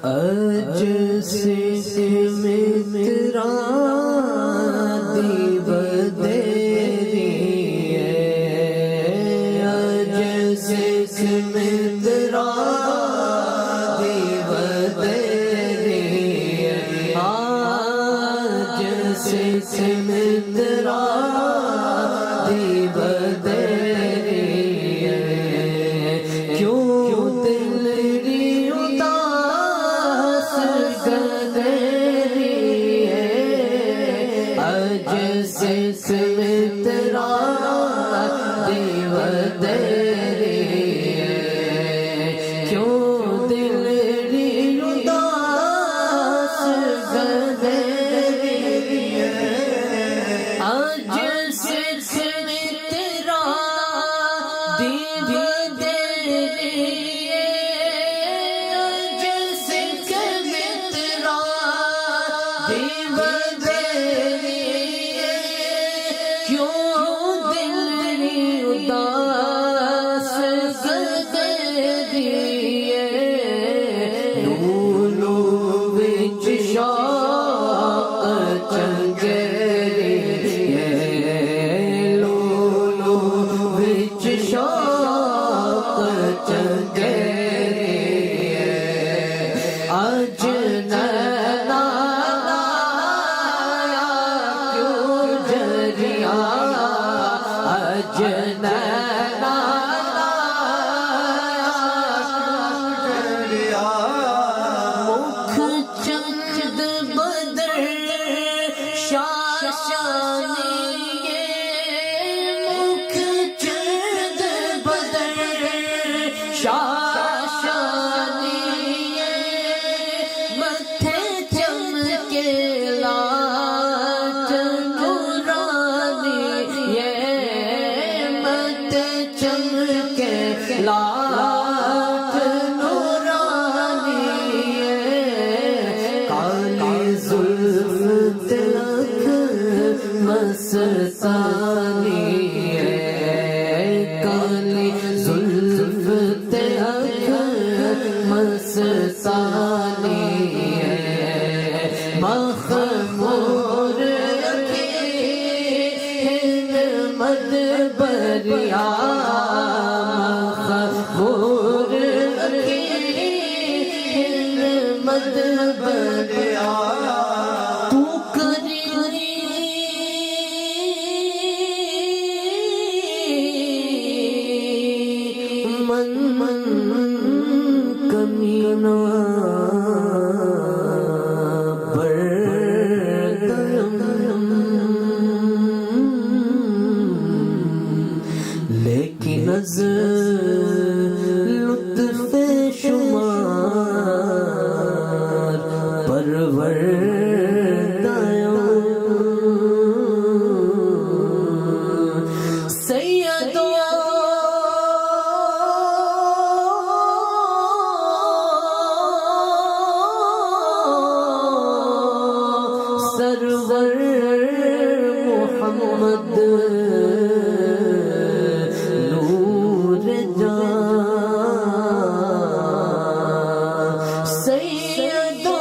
اج سے مترا دی بدری ہے، اج سے مترا دی بدری ہے، آج سے مترا دی بدری ہے، کیوں دل ری اداس گدری ہے، اج سے مترا دی بدری ہے، کیوں دل ری اداس گدری ہے، اج سے مترا دی بدری ہے، اج سے مترا دی بدری ہے، کیوں دل ری اداس گدری ہے، لولو وچ شوق چنگیری ہے، لولو وچ شوق چنگیری ہے، اج نینا لایا کیوں جریا، اج نینا لایا کیوں جریا، مکھ چند بدر شاشانی مکھ چند بدر شاشانی متھے چمکے لاٹ نورانی متھے چمکے لاٹ نورانی کالی زلف تلک مستانی ہے، کالی زلف تلک مستانی ہے، مخمور اکھیں مدبریا، مخمور اکھیں مدبریا، تو من کمینہ لیکن از لطف شمار پرور سیدو سرور محمد نور جان، سیدو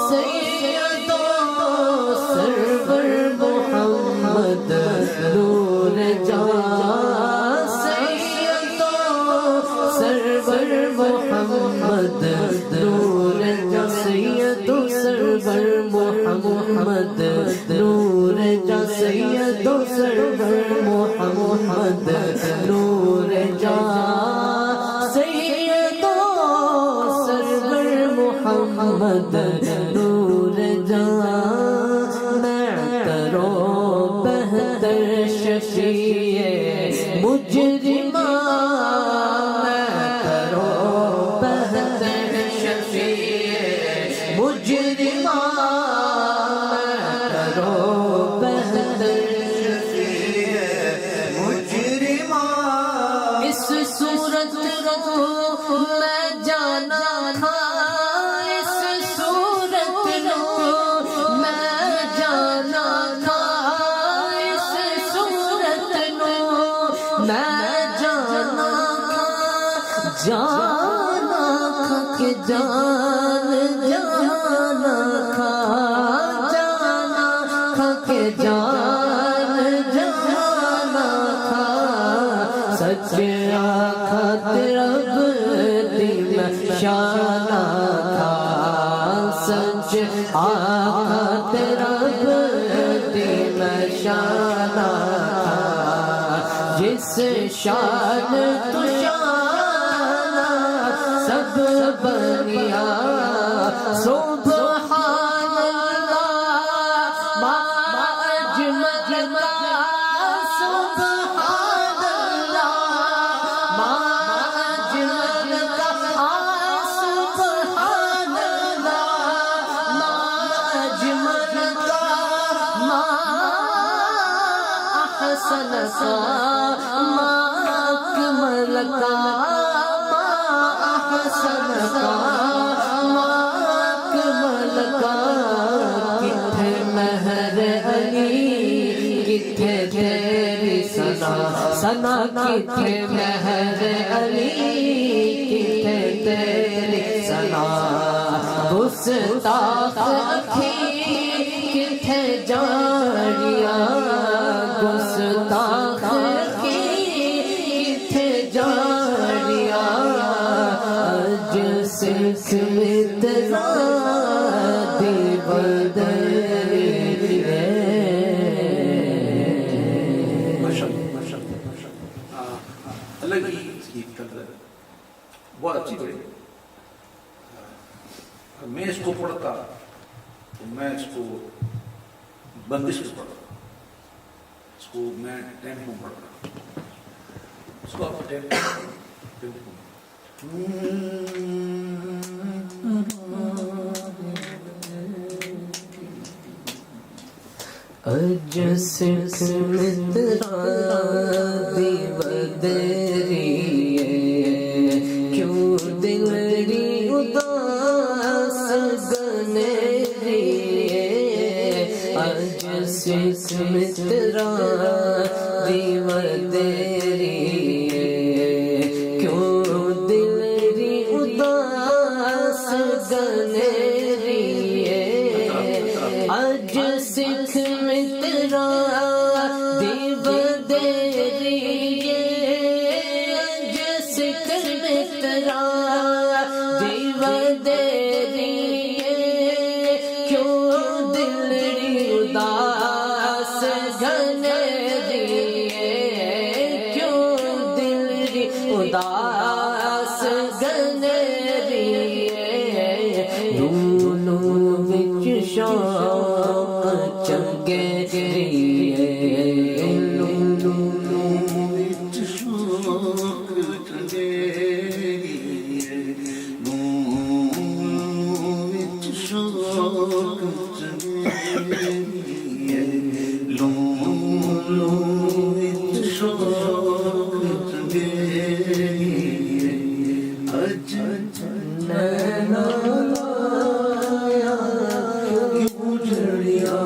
سرور محمد نور جان، سیدو سرور محمد نور جان، سیدو سرور محمد نور جان، سیدو سرور محمد نور جان، سیدو سرور محمد نور جان، بہتر و بہتر شفیع مجرمان، بہتر و بہتر شفیع مجرمان، بہتر و بہتر شفیع مجرمان، اس صورت کو میں جانا تھا، اس صورت کو میں جانا تھا، اس صورت جانا کھا کے جان جانا کھا جانا کھا کے جان جانا کھا سچ آکھا رب دی شانہ کھا سچ آکھا رب دی شانہ کھا جس شان تو شان سب بنیا سبحان اللہ ما اجمل کا سبحان اللہ ما اجمل کا سبحان اللہ ما اجمل کا ما احسن کا ما اکمل کا ما احسن کا ما اکمل کا کتھے مہر علی کتھے تیری ثنا ثنا کتھے مہر علی کتھے تیری ثنا گستاخ اکھی کتھے جاریاں گستاخ کی کتھے جاریاں اج سکھ مترا دی بدری الگ ہی قدر بہت اچھی پڑھی میں اس کو پڑھتا تو میں اس کو بندش میں پڑھتا اس کو میں ٹیمپو پڑھتا اس کو آپ ٹیمپو اج سکھ مترا دی بدری کیوں دلری اداس گنری اج سکھ مترا دی بدری کیوں دلری اداس گنری اج سکھ مترا دی بدری اج سکھ مترا دی بدری کیوں دلری اداس گنری کیوں دلری اداس گنری لولو وچ شوق چنگے لولو وچ شوق چنگیری لولو وچ شوق چنگیری لولو وچ شوق چنگیری اج نینا کیوں جڑیا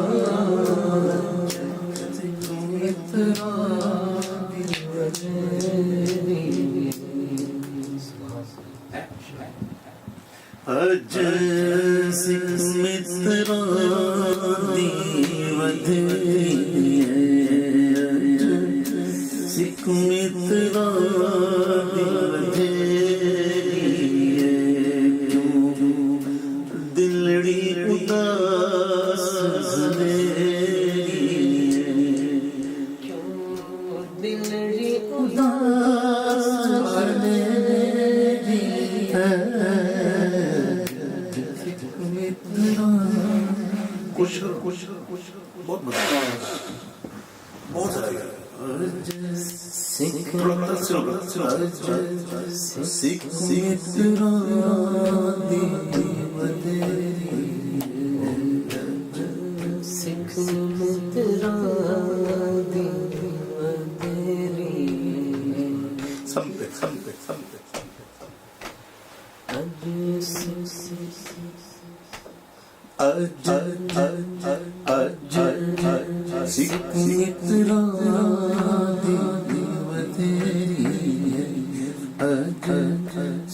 اج سکھ مترا دی بدری سکھ مترا دی بدری کیوں دلڑی اداس زنیری کیوں دلری اداس زنیری کوشش بہت مزہ بہت زیادہ سکھ سکھ مترا دی بدری سکھ مترا دی بدری سمتے اج سکھ مترا دی بدری اج